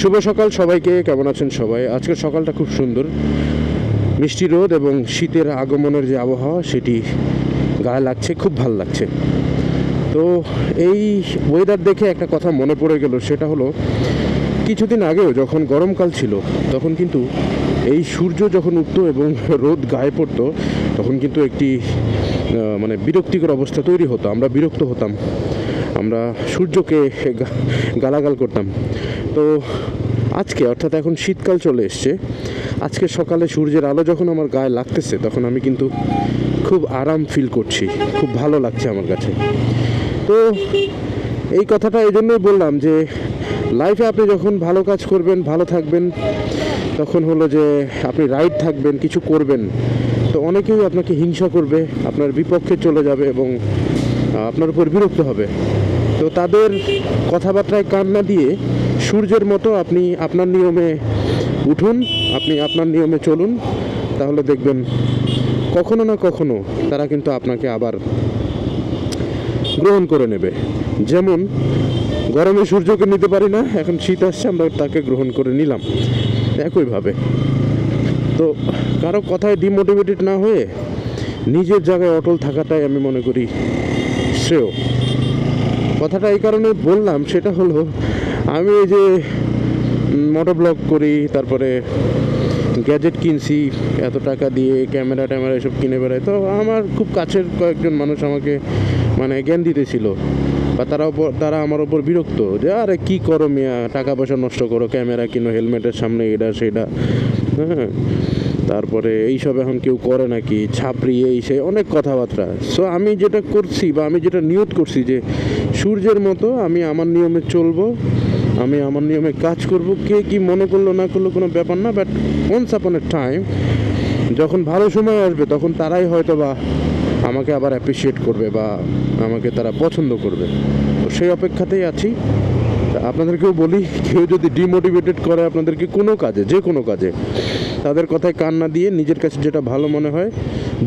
শুভ সকাল সবাইকে। কেমন আছেন সবাই? আজকের সকালটা খুব সুন্দর, মিষ্টি রোদ এবং শীতের আগমনের যে আবহাওয়া সেটি গায়ে লাগছে, খুব ভালো লাগছে। তো এই ওয়েদার দেখে একটা কথা মনে পড়ে গেল, সেটা হলো কিছুদিন আগেও যখন গরমকাল ছিল তখন কিন্তু এই সূর্য যখন উঠতো এবং রোদ গায়ে পড়তো তখন কিন্তু একটি মানে বিরক্তিকর অবস্থা তৈরি হতো। আমরা বিরক্ত হতাম, আমরা সূর্যকে গালাগাল করতাম। তো আজকে অর্থাৎ এখন শীতকাল চলে এসছে, আজকে সকালে সূর্যের আলো যখন আমার গায়ে লাগতেছে তখন আমি কিন্তু খুব আরাম ফিল করছি, খুব ভালো লাগছে আমার কাছে। তো এই কথাটা এই জন্যই বললাম যে লাইফে আপনি যখন ভালো কাজ করবেন, ভালো থাকবেন, তখন হলো যে আপনি রাইট থাকবেন, কিছু করবেন, তো অনেকেই আপনাকে হিংসা করবে, আপনার বিপক্ষে চলে যাবে এবং আপনার উপর বিরক্ত হবে। তো তাদের কথাবার্তায় কান না দিয়ে সূর্যের মতো আপনি আপনার নিয়মে উঠুন, আপনি আপনার নিয়মে চলুন, তাহলে দেখবেন কখনো না কখনো তারা কিন্তু আপনাকে আবার গ্রহণ করে নেবে। যেমন গরমে সূর্যকে নিতে পারি না, এখন শীত আসছে আমরা তাকে গ্রহণ করে নিলাম, একইভাবে। তো কারো কথায় ডিমোটিভেটেড না হয়ে নিজের জায়গায় অটল থাকাটাই আমি মনে করি শ্রেয়। কথাটা এই কারণে বললাম, সেটা হলো আমি এই যে মোটো ব্লগ করি, তারপরে গ্যাজেট কিনছি এত টাকা দিয়ে, ক্যামেরা ট্যামেরা এসব কিনে বেড়াই, তো আমার খুব কাছের কয়েকজন মানুষ আমাকে মানে জ্ঞান দিতেছিল, বা তারা আমার ওপর বিরক্ত যে আরে কী করো মিয়া, টাকা পয়সা নষ্ট করো, ক্যামেরা কিনো, হেলমেটের সামনে এটা সেটা, হ্যাঁ, তারপরে এইসব এখন কেউ করে নাকি, ছাপড়ি এই সে অনেক কথাবার্তা। সো আমি যেটা করছি বা আমি যেটা নিয়ত করছি যে সূর্যের মতো আমি আমার নিয়মে চলবো, আমি আমার নিয়মে কাজ করব, কে কি মনে করলো না করলো কোনো ব্যাপার না। But once upon A time যখন ভালো সময় আসবে তখন তারাই হয়তো বা আমাকে আবার অ্যাপ্রিসিয়েট করবে বা আমাকে তারা পছন্দ করবে। তো সেই অপেক্ষাতেই আছি। আপনাদেরকেও বলি, কেউ যদি ডিমোটিভেটেড করে আপনাদেরকে কোনো কাজে, যে কোনো কাজে, তাদের কথায় কান না দিয়ে নিজের কাছে যেটা ভালো মনে হয়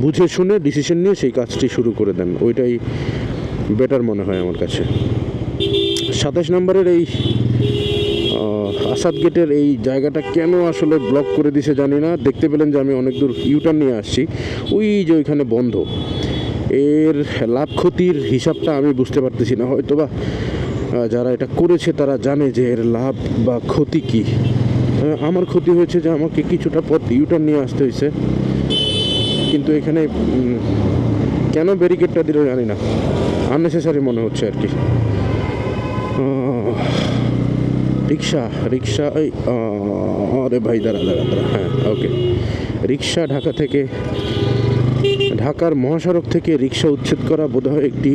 বুঝে শুনে ডিসিশন নিয়ে সেই কাজটি শুরু করে দেন, ওইটাই বেটার মনে হয় আমার কাছে। 27 নম্বরের এই আসাদ গেটের এই জায়গাটা কেন আসলে ব্লক করে দিছে জানি না। দেখতে পেলেন যে আমি অনেক দূর ইউটার্ন নিয়ে আসছি, ওই যে ওইখানে বন্ধ। এর লাভ ক্ষতির হিসাবটা আমি বুঝতে পারতেছি না, হয়তো বা যারা এটা করেছে তারা জানে যে এর লাভ বা ক্ষতি কী। আমার ক্ষতি হয়েছে যে আমাকে কিছুটা পথ ইউটার্ন নিয়ে আসতে হয়েছে, কিন্তু এখানে কেন ব্যারিকেডটা দিল জানি না, আননেসেসারি মনে হচ্ছে আর কি। রিক্সা এই আরে ভাই দাঁড়া, হ্যাঁ ওকে। রিক্সা ঢাকার মহাসড়ক থেকে রিক্সা উচ্ছেদ করা বোধহয় একটি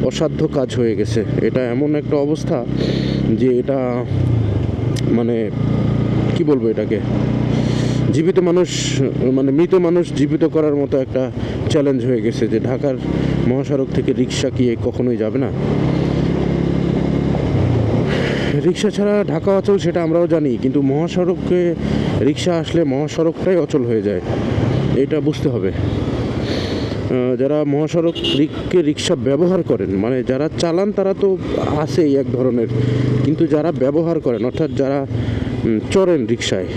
অসাধ্য কাজ হয়ে গেছে। এটা এমন একটা অবস্থা যে এটা মানে কি বলবো, এটাকে জীবিত মানুষ মানে মৃত মানুষ জীবিত করার মতো একটা চ্যালেঞ্জ হয়ে গেছে, যে ঢাকার মহাসড়ক থেকে রিক্সা কি কখনোই যাবে না। রিক্সা ছাড়া ঢাকা অচল সেটা আমরাও জানি, কিন্তু মহাসড়কে রিক্সা আসলে মহাসড়কটাই অচল হয়ে যায়, এটা বুঝতে হবে। যারা মহাসড়ককে রিক্সা ব্যবহার করেন, মানে যারা চালান তারা তো আছেই এক ধরনের, কিন্তু যারা ব্যবহার করেন অর্থাৎ যারা চড়েন রিক্সায়,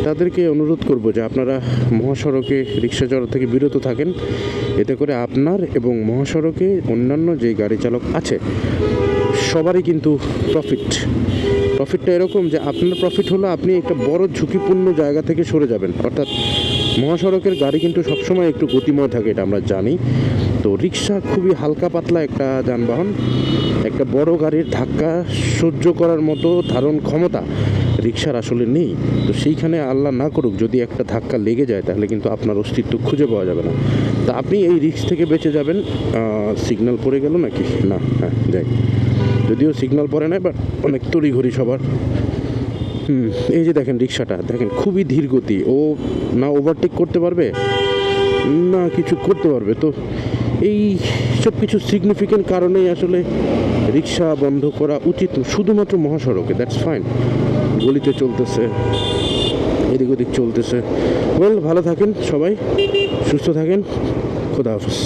তাদেরকে অনুরোধ করব যে আপনারা মহাসড়কে রিক্সা চড়া থেকে বিরত থাকেন। এতে করে আপনার এবং মহাসড়কে অন্যান্য যে গাড়ি চালক আছে সবারই কিন্তু প্রফিটটা এরকম যে আপনার প্রফিট হলো আপনি একটা বড় ঝুঁকিপূর্ণ জায়গা থেকে সরে যাবেন। অর্থাৎ মহাসড়কের গাড়ি কিন্তু সবসময় একটু গতিময় থাকে, এটা আমরা জানি। তো রিক্সা খুবই হালকা পাতলা একটা যানবাহন, একটা বড় গাড়ির ধাক্কা সহ্য করার মতো ধারণ ক্ষমতা রিক্সার আসলে নেই। তো সেইখানে আল্লাহ না করুক যদি একটা ধাক্কা লেগে যায় তাহলে কিন্তু আপনার অস্তিত্ব খুঁজে পাওয়া যাবে না। তা আপনি এই রিস্ক থেকে বেঁচে যাবেন। সিগন্যাল পড়ে গেল নাকি না, হ্যাঁ যাই, যদিও সিগন্যাল পড়ে নাই, বাট অনেক তড়িঘড়ি সবার। এই যে দেখেন রিক্সাটা, দেখেন খুবই ধীর গতি, ও না ওভারটেক করতে পারবে না কিছু করতে পারবে। তো এই সব কিছু সিগনিফিকেন্ট কারণেই আসলে রিক্সা বন্ধ করা উচিত শুধুমাত্র মহাসড়কে। দ্যাটস ফাইন, গলিতে চলতেছে, এদিক ওদিক চলতেছে। ওয়েল, ভালো থাকেন সবাই, সুস্থ থাকেন, খোদা হাফেজ।